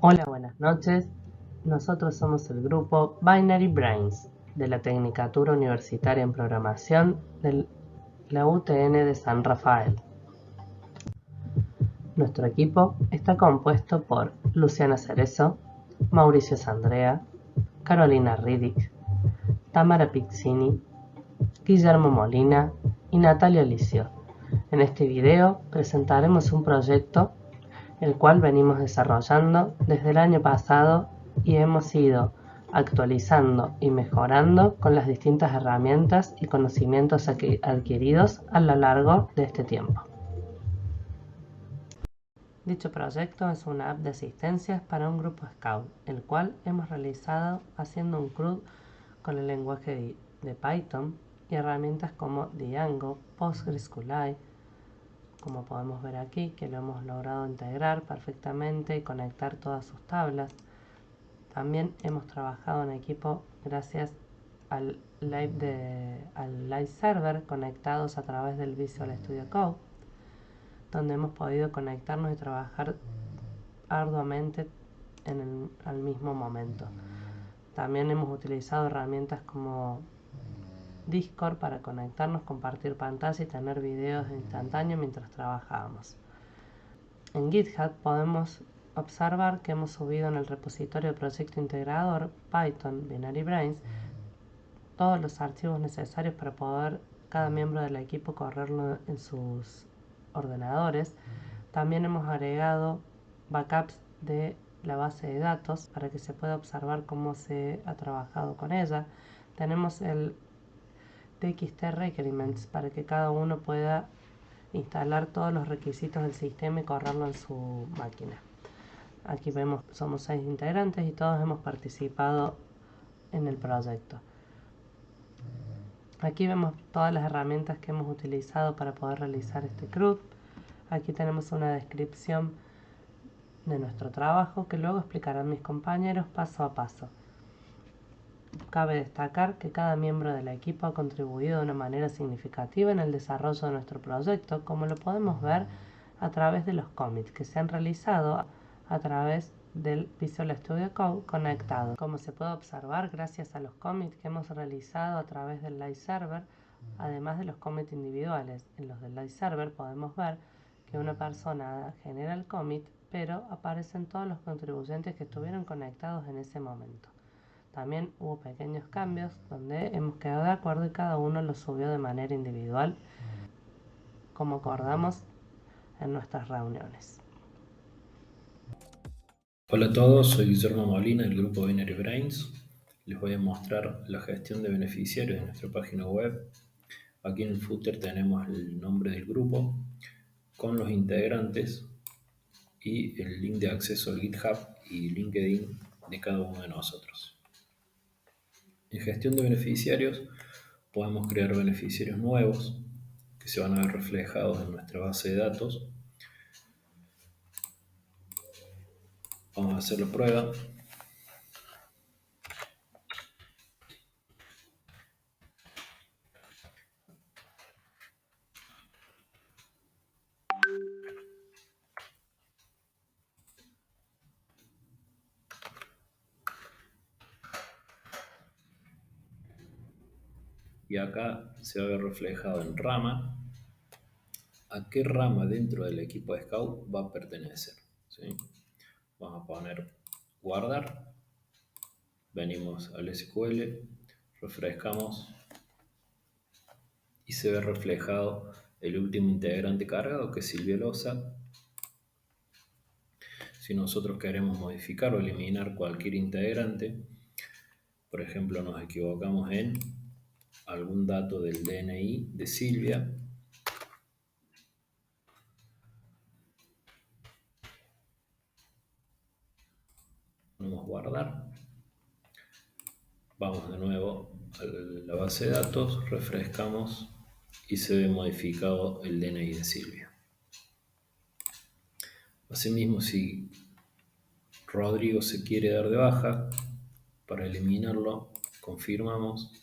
Hola, buenas noches. Nosotros somos el grupo Binary Brains de la Tecnicatura Universitaria en Programación de la UTN de San Rafael. Nuestro equipo está compuesto por Luciana Cerezo, Mauricio Sandrea, Carolina Riddick, Tamara Pizzini, Guillermo Molina y Natalia Licio. En este video presentaremos un proyecto el cual venimos desarrollando desde el año pasado y hemos ido actualizando y mejorando con las distintas herramientas y conocimientos adquiridos a lo largo de este tiempo. Dicho proyecto es una app de asistencias para un grupo Scout, el cual hemos realizado haciendo un CRUD con el lenguaje de Python y herramientas como Django, PostgreSQLite, como podemos ver aquí, que lo hemos logrado integrar perfectamente y conectar todas sus tablas. También hemos trabajado en equipo gracias al live server conectados a través del Visual Studio Code, donde hemos podido conectarnos y trabajar arduamente al mismo momento. También hemos utilizado herramientas como Discord para conectarnos, compartir pantalla y tener videos instantáneos mientras trabajábamos. En GitHub podemos observar que hemos subido en el repositorio de proyecto integrador Python Binary Brains todos los archivos necesarios para poder cada miembro del equipo correrlo en sus ordenadores. También hemos agregado backups de la base de datos para que se pueda observar cómo se ha trabajado con ella. Tenemos el TXT Requirements para que cada uno pueda instalar todos los requisitos del sistema y correrlo en su máquina. Aquí vemos, somos 6 integrantes y todos hemos participado en el proyecto. Aquí vemos todas las herramientas que hemos utilizado para poder realizar este CRUD. Aquí tenemos una descripción de nuestro trabajo que luego explicarán mis compañeros paso a paso. Cabe destacar que cada miembro del equipo ha contribuido de una manera significativa en el desarrollo de nuestro proyecto, como lo podemos ver a través de los commits que se han realizado a través del Visual Studio Code conectado. Como se puede observar, gracias a los commits que hemos realizado a través del live server, además de los commits individuales, en los del live server podemos ver que una persona genera el commit, pero aparecen todos los contribuyentes que estuvieron conectados en ese momento. También hubo pequeños cambios donde hemos quedado de acuerdo y cada uno los subió de manera individual, como acordamos en nuestras reuniones. Hola a todos, soy Guillermo Molina del grupo Binary Brains. Les voy a mostrar la gestión de beneficiarios de nuestra página web. Aquí en el footer tenemos el nombre del grupo con los integrantes y el link de acceso al GitHub y LinkedIn de cada uno de nosotros. En gestión de beneficiarios podemos crear beneficiarios nuevos que se van a ver reflejados en nuestra base de datos. Vamos a hacer la prueba. Y acá se va a ver reflejado en rama a qué rama dentro del equipo de Scout va a pertenecer, ¿sí? Vamos a poner guardar, venimos al SQL, refrescamos y se ve reflejado el último integrante cargado, que es Silvia Loza. Si nosotros queremos modificar o eliminar cualquier integrante, por ejemplo nos equivocamos en algún dato del DNI de Silvia, ponemos guardar, vamos de nuevo a la base de datos, refrescamos y se ve modificado el DNI de Silvia. Asimismo, si Rodrigo se quiere dar de baja, para eliminarlo, confirmamos,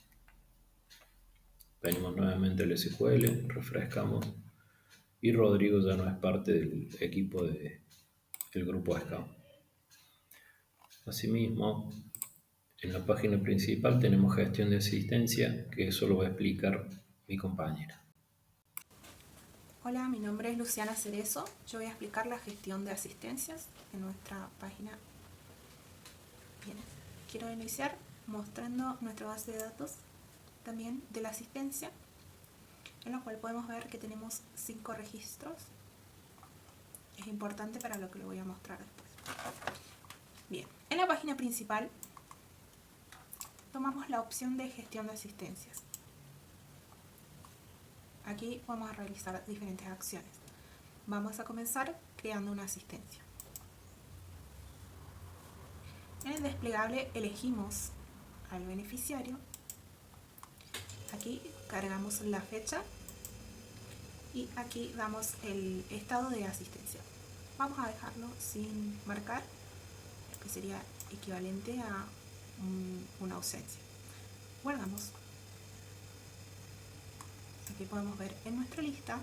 venimos nuevamente al SQL, refrescamos y Rodrigo ya no es parte del equipo del grupo Scout. Asimismo, en la página principal tenemos gestión de asistencia, que eso lo va a explicar mi compañera. Hola, mi nombre es Luciana Cerezo. Yo voy a explicar la gestión de asistencias en nuestra página. Bien, quiero iniciar mostrando nuestra base de datos también de la asistencia, en la cual podemos ver que tenemos 5 registros. Es importante para lo que le voy a mostrar después. Bien, en la página principal tomamos la opción de gestión de asistencias. Aquí vamos a realizar diferentes acciones. Vamos a comenzar creando una asistencia. En el desplegable elegimos al beneficiario. Aquí cargamos la fecha y aquí damos el estado de asistencia. Vamos a dejarlo sin marcar, que sería equivalente a una ausencia. Guardamos. Aquí podemos ver en nuestra lista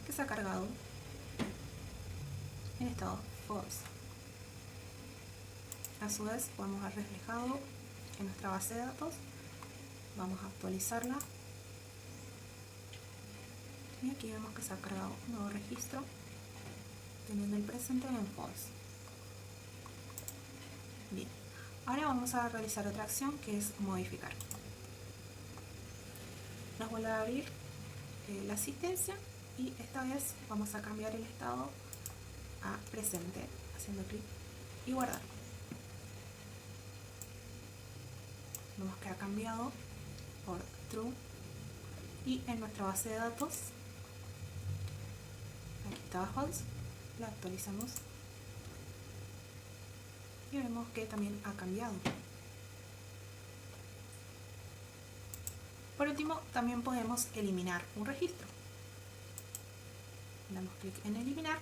que se ha cargado en estado false. A su vez podemos ver reflejado en nuestra base de datos. Vamos a actualizarla y aquí vemos que se ha cargado un nuevo registro teniendo el presente en false. Bien, ahora vamos a realizar otra acción que es modificar. Nos vuelve a abrir la asistencia y esta vez vamos a cambiar el estado a presente haciendo clic y guardar. Vemos que ha cambiado por true y en nuestra base de datos aquí estaba false, la actualizamos y vemos que también ha cambiado. Por último, también podemos eliminar un registro. Damos clic en eliminar.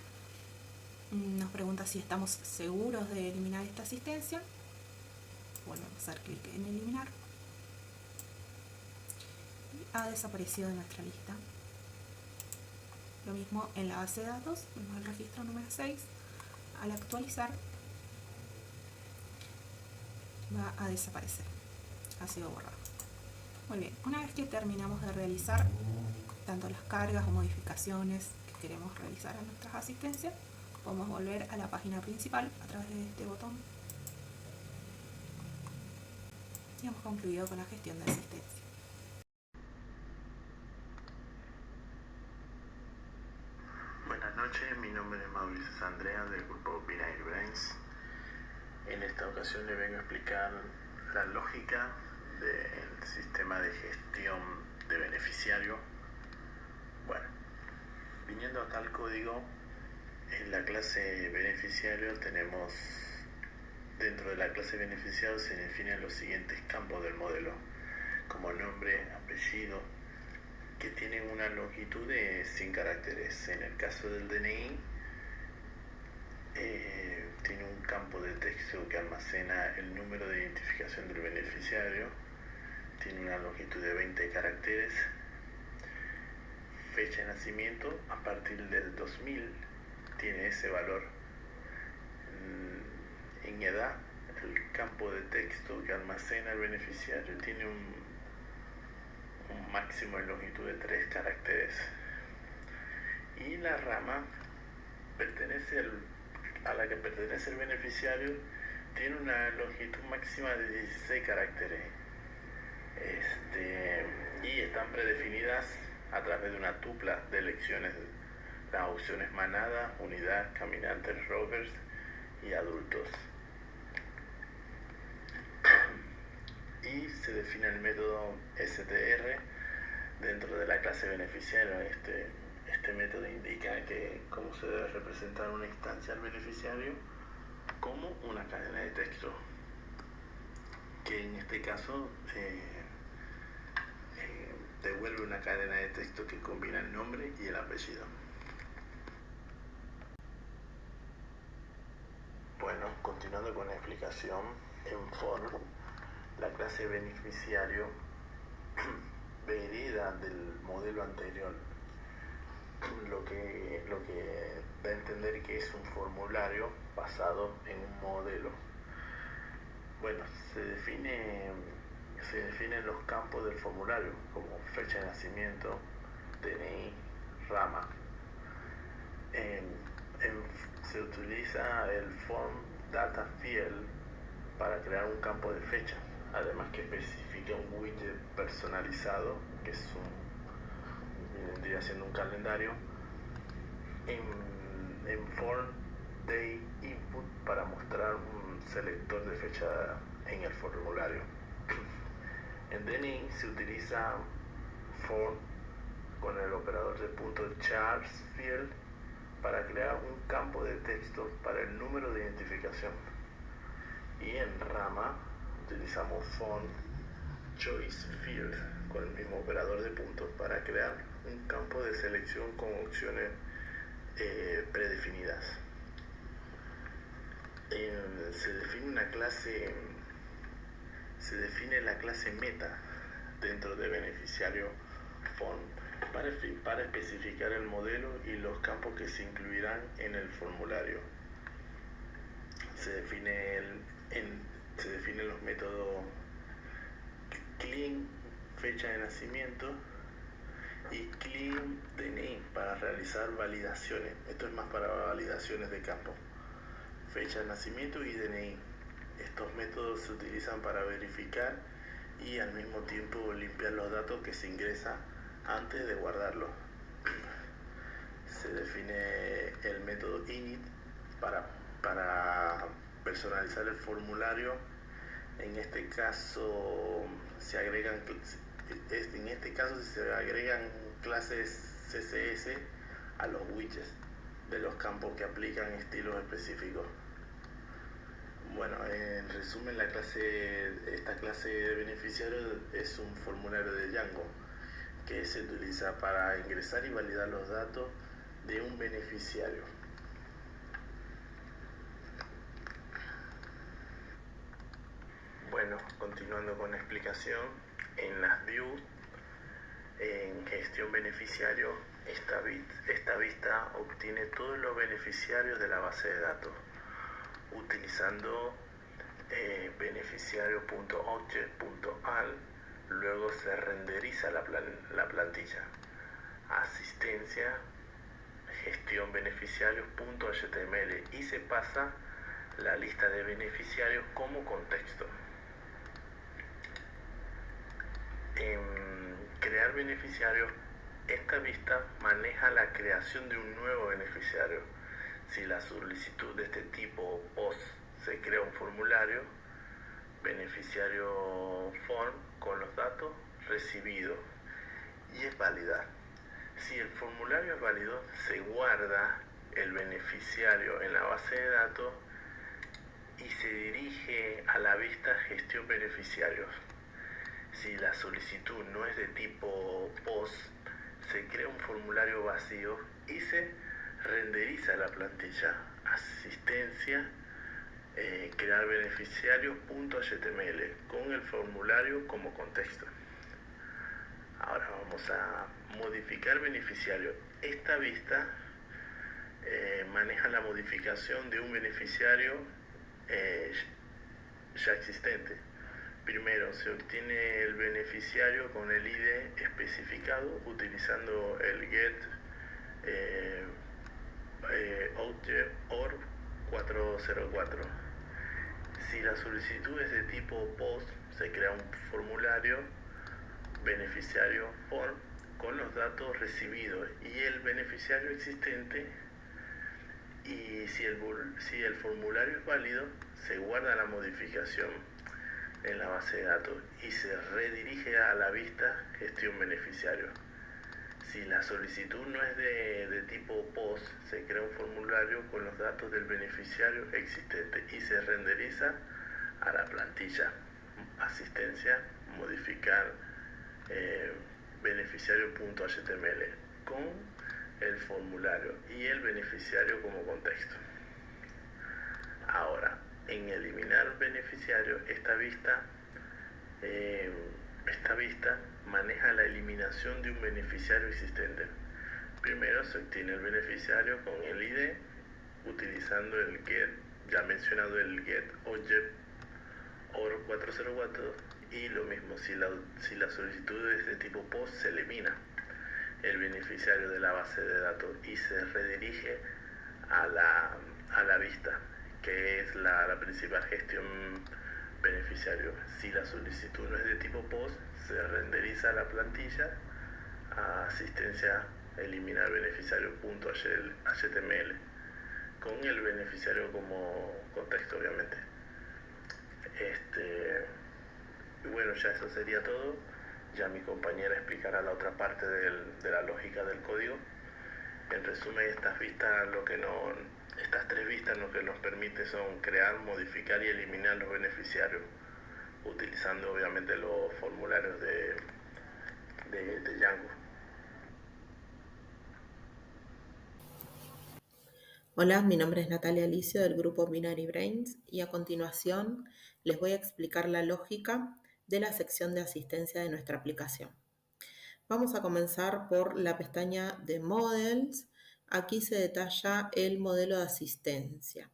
Nos pregunta si estamos seguros de eliminar esta asistencia. Volvemos a hacer clic en eliminar. Y ha desaparecido de nuestra lista. Lo mismo en la base de datos. Vemos el registro número 6. Al actualizar va a desaparecer. Ha sido borrado. Muy bien, una vez que terminamos de realizar tanto las cargas o modificaciones que queremos realizar a nuestras asistencias, podemos volver a la página principal a través de este botón y hemos concluido con la gestión de asistencia. Buenas noches, mi nombre es Mauricio Sandrea del grupo Binary Brains. En esta ocasión le vengo a explicar la lógica del sistema de gestión de beneficiario. Bueno, viniendo acá al código, en la clase beneficiario tenemos, dentro de la clase beneficiario se definen los siguientes campos del modelo, como nombre, apellido, que tienen una longitud de 100 caracteres. En el caso del DNI, tiene un campo de texto que almacena el número de identificación del beneficiario, tiene una longitud de 20 caracteres, fecha de nacimiento a partir del 2000 tiene ese valor. En edad, el campo de texto que almacena el beneficiario tiene un máximo de longitud de 3 caracteres, y la rama a la que pertenece el beneficiario tiene una longitud máxima de 16 caracteres, y están predefinidas a través de una tupla de elecciones, las opciones manada, unidad, caminantes, rovers y adultos. Y se define el método str dentro de la clase beneficiario. Este método indica cómo se debe representar una instancia al beneficiario como una cadena de texto, que en este caso devuelve una cadena de texto que combina el nombre y el apellido. Bueno, continuando con la explicación, en for, la clase beneficiario hereda del modelo anterior, lo que da a entender que es un formulario basado en un modelo. Bueno, se definen los campos del formulario como fecha de nacimiento, DNI, rama. Se utiliza el Form Data Field para crear un campo de fecha, además que especifica un widget personalizado, que vendría siendo un calendario, en Form Day Input para mostrar un selector de fecha en el formulario. En DNI se utiliza Form con el operador de .chars field para crear un campo de texto para el número de identificación. Y en rama utilizamos Form choice field con el mismo operador de puntos para crear un campo de selección con opciones predefinidas. Se define la clase meta dentro de beneficiario form para especificar el modelo y los campos que se incluirán en el formulario. Se definen los métodos clean fecha de nacimiento y clean DNI para realizar validaciones. Esto es más para validaciones de campo. Fecha de nacimiento y DNI. Estos métodos se utilizan para verificar y al mismo tiempo limpiar los datos que se ingresan antes de guardarlos. Se define el método init para personalizar el formulario. En este caso se agregan clases CSS a los widgets de los campos que aplican estilos específicos. Bueno, en resumen, esta clase de beneficiario es un formulario de Django que se utiliza para ingresar y validar los datos de un beneficiario. Bueno, continuando con la explicación, en las views, en gestión beneficiario, esta vista obtiene todos los beneficiarios de la base de datos utilizando beneficiario.object.al. Luego se renderiza la plantilla. Asistencia, gestión beneficiarios.html y se pasa la lista de beneficiarios como contexto. En crear beneficiarios, esta vista maneja la creación de un nuevo beneficiario. Si la solicitud de este tipo POST se crea un formulario, beneficiario form con los datos recibidos y es válida. Si el formulario es válido, se guarda el beneficiario en la base de datos y se dirige a la vista gestión beneficiarios. Si la solicitud no es de tipo POST, se crea un formulario vacío y se renderiza la plantilla. Asistencia, crear beneficiarios.html con el formulario como contexto. Ahora vamos a modificar beneficiario. Esta vista maneja la modificación de un beneficiario ya existente. Primero, se obtiene el beneficiario con el ID especificado utilizando el get object or 404. Si la solicitud es de tipo POST, se crea un formulario beneficiario form con los datos recibidos y el beneficiario existente, y si el formulario es válido, se guarda la modificación en la base de datos y se redirige a la vista gestión beneficiario. Si la solicitud no es de tipo POST, se crea un formulario con los datos del beneficiario existente y se renderiza a la plantilla. Asistencia, modificar beneficiario.html con el formulario y el beneficiario como contexto. Ahora, en eliminar beneficiario, esta vista maneja la eliminación de un beneficiario existente. Primero se obtiene el beneficiario con el ID utilizando el get, ya mencionado el get object OR 404, y lo mismo, si la solicitud es de tipo POST, se elimina el beneficiario de la base de datos y se redirige a la vista, que es la principal gestión beneficiario. Si la solicitud no es de tipo POST, se renderiza la plantilla a asistencia eliminar beneficiario.html con el beneficiario como contexto, obviamente. Y bueno, ya eso sería todo. Ya mi compañera explicará la otra parte de la lógica del código. En resumen, estas tres vistas lo que nos permite son crear, modificar y eliminar los beneficiarios, utilizando obviamente los formularios de Django. Hola, mi nombre es Natalia Alicio del grupo Binary Brains y a continuación les voy a explicar la lógica de la sección de asistencia de nuestra aplicación. Vamos a comenzar por la pestaña de Models. Aquí se detalla el modelo de asistencia.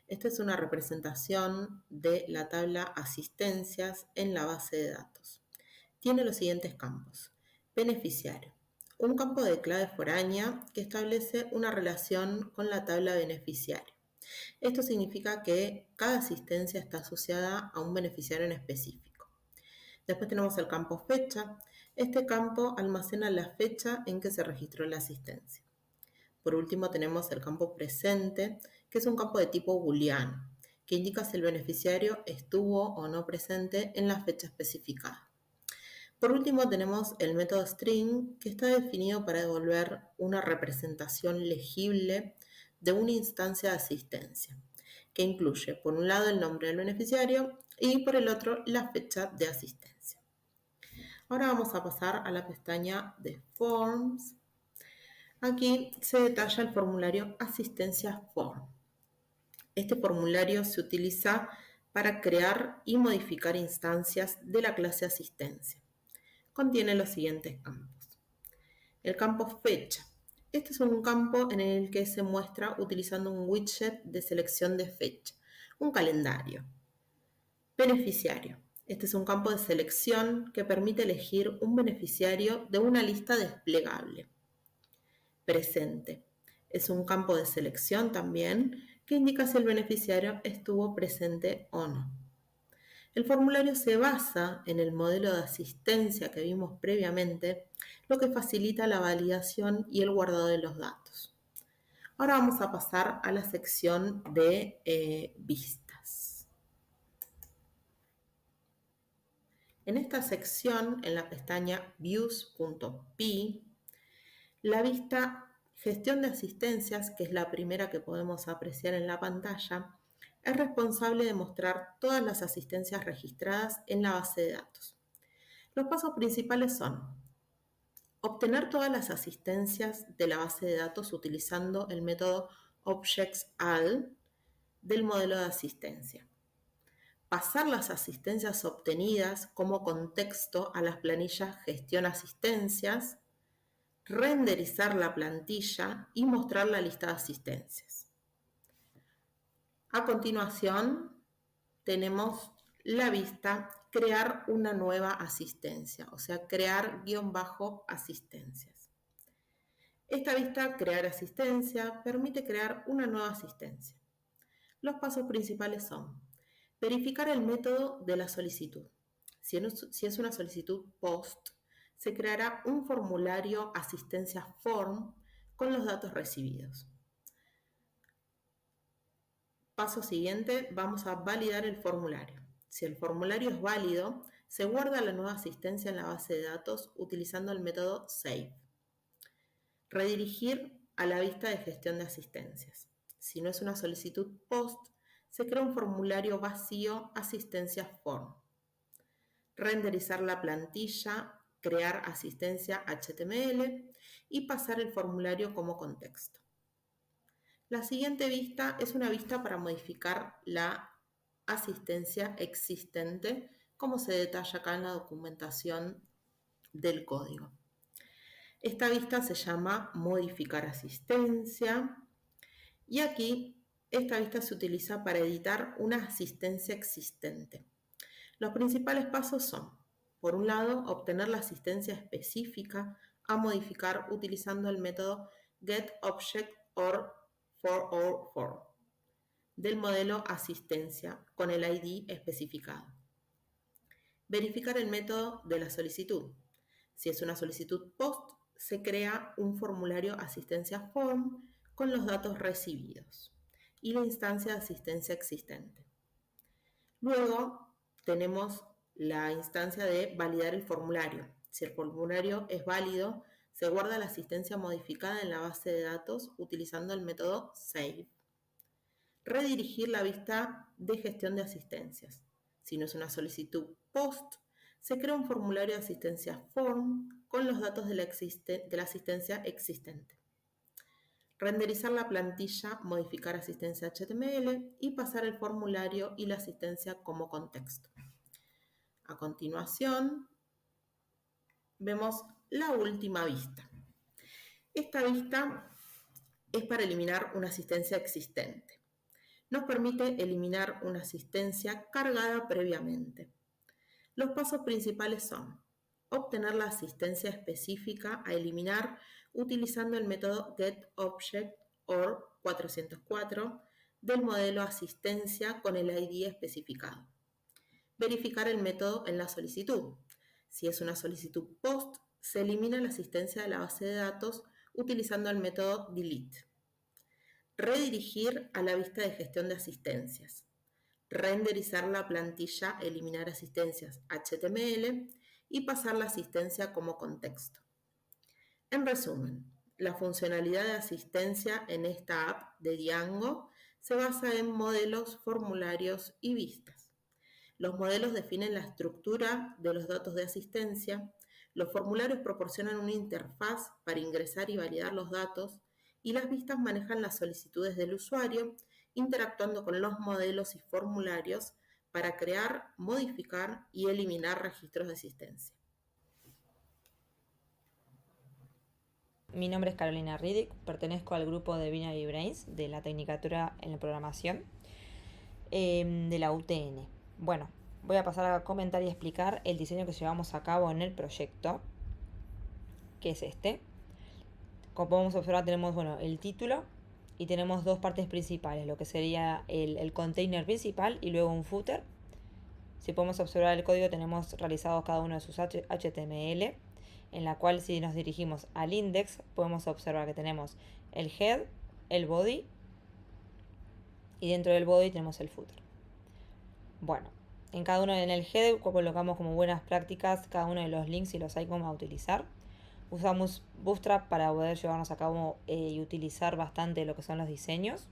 Esta es una representación de la tabla asistencias en la base de datos. Tiene los siguientes campos. Beneficiario. Un campo de clave foránea que establece una relación con la tabla beneficiario. Esto significa que cada asistencia está asociada a un beneficiario en específico. Después tenemos el campo fecha. Este campo almacena la fecha en que se registró la asistencia. Por último tenemos el campo presente, que es un campo de tipo booleano, que indica si el beneficiario estuvo o no presente en la fecha especificada. Por último tenemos el método string, que está definido para devolver una representación legible de una instancia de asistencia, que incluye por un lado el nombre del beneficiario y por el otro la fecha de asistencia. Ahora vamos a pasar a la pestaña de Forms. Aquí se detalla el formulario Asistencia Form. Este formulario se utiliza para crear y modificar instancias de la clase asistencia. Contiene los siguientes campos. El campo fecha. Este es un campo en el que se muestra utilizando un widget de selección de fecha, un calendario. Beneficiario. Este es un campo de selección que permite elegir un beneficiario de una lista desplegable. Presente. Es un campo de selección también que indica si el beneficiario estuvo presente o no. El formulario se basa en el modelo de asistencia que vimos previamente, lo que facilita la validación y el guardado de los datos. Ahora vamos a pasar a la sección de vistas. En esta sección, en la pestaña Views.py, la vista Gestión de asistencias, que es la primera que podemos apreciar en la pantalla, es responsable de mostrar todas las asistencias registradas en la base de datos. Los pasos principales son obtener todas las asistencias de la base de datos utilizando el método objects_all del modelo de asistencia. Pasar las asistencias obtenidas como contexto a las planillas Gestión asistencias, renderizar la plantilla y mostrar la lista de asistencias. A continuación, tenemos la vista crear una nueva asistencia, o sea, crear _asistencias. Esta vista crear asistencia permite crear una nueva asistencia. Los pasos principales son verificar el método de la solicitud. Si es una solicitud POST, se creará un formulario asistencia form con los datos recibidos. Paso siguiente, vamos a validar el formulario. Si el formulario es válido, se guarda la nueva asistencia en la base de datos utilizando el método save. Redirigir a la vista de gestión de asistencias. Si no es una solicitud POST, se crea un formulario vacío asistencia form. Renderizar la plantilla, crear asistencia HTML y pasar el formulario como contexto. La siguiente vista es una vista para modificar la asistencia existente, como se detalla acá en la documentación del código. Esta vista se llama modificar asistencia y aquí esta vista se utiliza para editar una asistencia existente. Los principales pasos son, por un lado, obtener la asistencia específica a modificar utilizando el método getObjectOr404 del modelo asistencia con el ID especificado. Verificar el método de la solicitud. Si es una solicitud POST, se crea un formulario asistencia form con los datos recibidos y la instancia de asistencia existente. Luego tenemos la instancia de validar el formulario. Si el formulario es válido, se guarda la asistencia modificada en la base de datos utilizando el método save. Redirigir la vista de gestión de asistencias. Si no es una solicitud POST, se crea un formulario de asistencia form con los datos de la asistencia existente. Renderizar la plantilla, modificar asistencia HTML y pasar el formulario y la asistencia como contexto. A continuación, vemos la última vista. Esta vista es para eliminar una asistencia existente. Nos permite eliminar una asistencia cargada previamente. Los pasos principales son obtener la asistencia específica a eliminar utilizando el método getObjectOr404 del modelo asistencia con el ID especificado. Verificar el método en la solicitud. Si es una solicitud POST, se elimina la asistencia de la base de datos utilizando el método delete. Redirigir a la vista de gestión de asistencias. Renderizar la plantilla, eliminar asistencias HTML y pasar la asistencia como contexto. En resumen, la funcionalidad de asistencia en esta app de Django se basa en modelos, formularios y vistas. Los modelos definen la estructura de los datos de asistencia, los formularios proporcionan una interfaz para ingresar y validar los datos y las vistas manejan las solicitudes del usuario, interactuando con los modelos y formularios para crear, modificar y eliminar registros de asistencia. Mi nombre es Carolina Riddick, pertenezco al grupo de Binary Brains de la Tecnicatura en la Programación de la UTN. Bueno, voy a pasar a comentar y explicar el diseño que llevamos a cabo en el proyecto, que es este. Como podemos observar, tenemos el título y tenemos dos partes principales, lo que sería el container principal y luego un footer. Si podemos observar el código, tenemos realizados cada uno de sus HTML, en la cual si nos dirigimos al index, podemos observar que tenemos el head, el body, y dentro del body tenemos el footer. Bueno, en el head colocamos como buenas prácticas cada uno de los links y los icons a utilizar. Usamos Bootstrap para poder llevarnos a cabo y utilizar bastante lo que son los diseños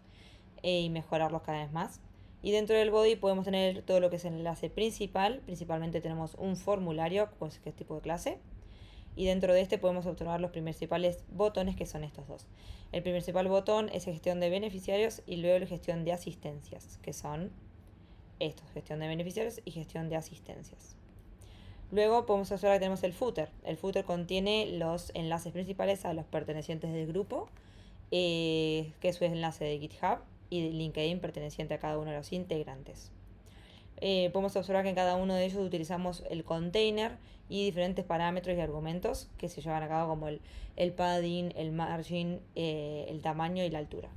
y mejorarlos cada vez más. Y dentro del body podemos tener todo lo que es el enlace principal. Principalmente tenemos un formulario, pues, que es tipo de clase. Y dentro de este podemos observar los principales botones, que son estos dos. El principal botón es gestión de beneficiarios y luego la gestión de asistencias, que son estos, gestión de beneficiarios y gestión de asistencias. Luego podemos observar que tenemos el footer. El footer contiene los enlaces principales a los pertenecientes del grupo, que es su enlace de GitHub y de LinkedIn perteneciente a cada uno de los integrantes. Podemos observar que en cada uno de ellos utilizamos el container y diferentes parámetros y argumentos que se llevan a cabo, como el padding, el margin, el tamaño y la altura.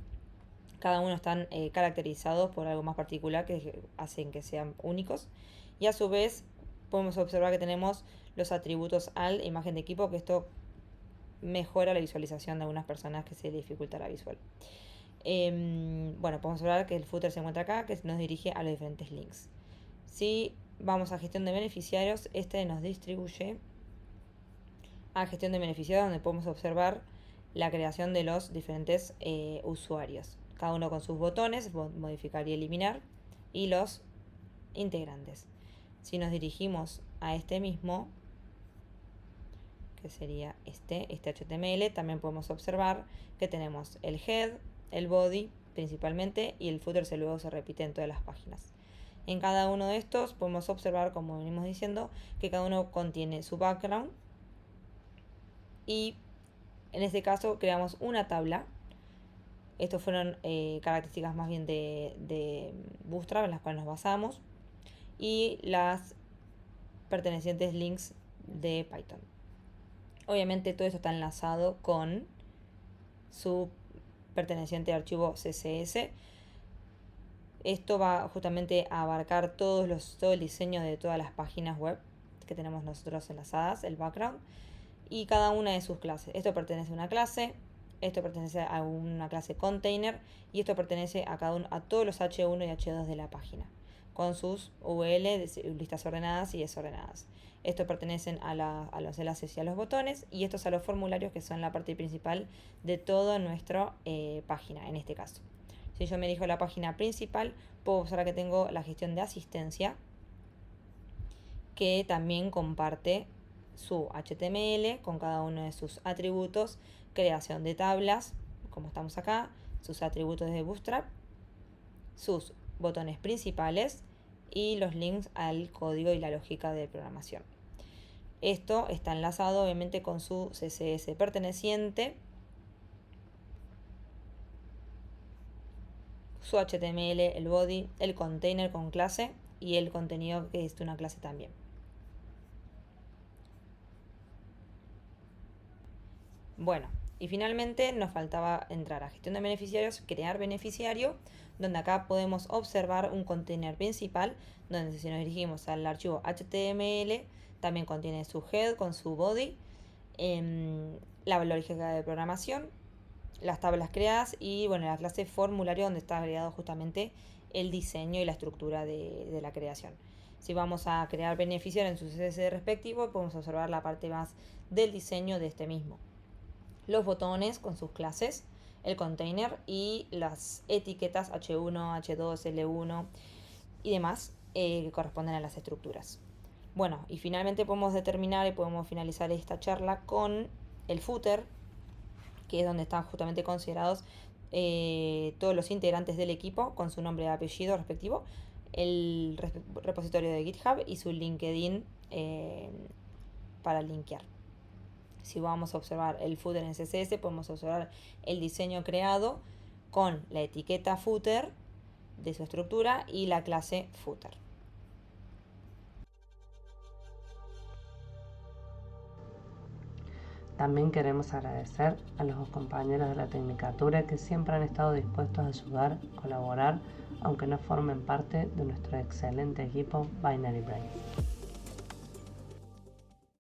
Cada uno están caracterizados por algo más particular que hacen que sean únicos. Y a su vez podemos observar que tenemos los atributos al imagen de equipo, que esto mejora la visualización de algunas personas que se les dificulta la visual. Podemos observar que el footer se encuentra acá, que nos dirige a los diferentes links. Si vamos a gestión de beneficiarios, este nos distribuye a gestión de beneficiarios, donde podemos observar la creación de los diferentes usuarios, cada uno con sus botones, modificar y eliminar, y los integrantes. Si nos dirigimos a este mismo, que sería este HTML, también podemos observar que tenemos el head, el body principalmente, y el footer luego se repite en todas las páginas. En cada uno de estos podemos observar, como venimos diciendo, que cada uno contiene su background y En este caso creamos una tabla. Estos fueron características más bien de Bootstrap en las cuales nos basamos. Y las pertenecientes links de Python. Obviamente todo esto está enlazado con su perteneciente archivo CSS. Esto va justamente a abarcar todo el diseño de todas las páginas web que tenemos nosotros enlazadas, el background, y cada una de sus clases. Esto pertenece a una clase, esto pertenece a una clase container, y esto pertenece a todos los H1 y H2 de la página, con sus UL, listas ordenadas y desordenadas. Estos pertenecen a los enlaces y a los botones, y estos a los formularios, que son la parte principal de toda nuestra página en este caso. Si yo me dirijo a la página principal, puedo observar que tengo la gestión de asistencia, que también comparte su HTML con cada uno de sus atributos, creación de tablas, como estamos acá, sus atributos de Bootstrap, sus botones principales y los links al código y la lógica de programación. Esto está enlazado obviamente con su CSS perteneciente, su HTML, el body, el container con clase y el contenido, que es de una clase también. Bueno, y finalmente nos faltaba entrar a gestión de beneficiarios, crear beneficiario, donde acá podemos observar un container principal, donde si nos dirigimos al archivo HTML, también contiene su head con su body, la lógica de programación, las tablas creadas y bueno, la clase formulario, donde está agregado justamente el diseño y la estructura de la creación. Si vamos a crear beneficiario en su CSS respectivo, podemos observar la parte más del diseño de este mismo. Los botones con sus clases, el container y las etiquetas H1, H2, L1 y demás que corresponden a las estructuras. Bueno, y finalmente podemos determinar y podemos finalizar esta charla con el footer, que es donde están justamente considerados todos los integrantes del equipo con su nombre y apellido respectivo, el repositorio de GitHub y su LinkedIn para linkear. Si vamos a observar el footer en CSS, podemos observar el diseño creado con la etiqueta footer de su estructura y la clase footer. También queremos agradecer a los compañeros de la Tecnicatura que siempre han estado dispuestos a ayudar, colaborar, aunque no formen parte de nuestro excelente equipo Binary Brains.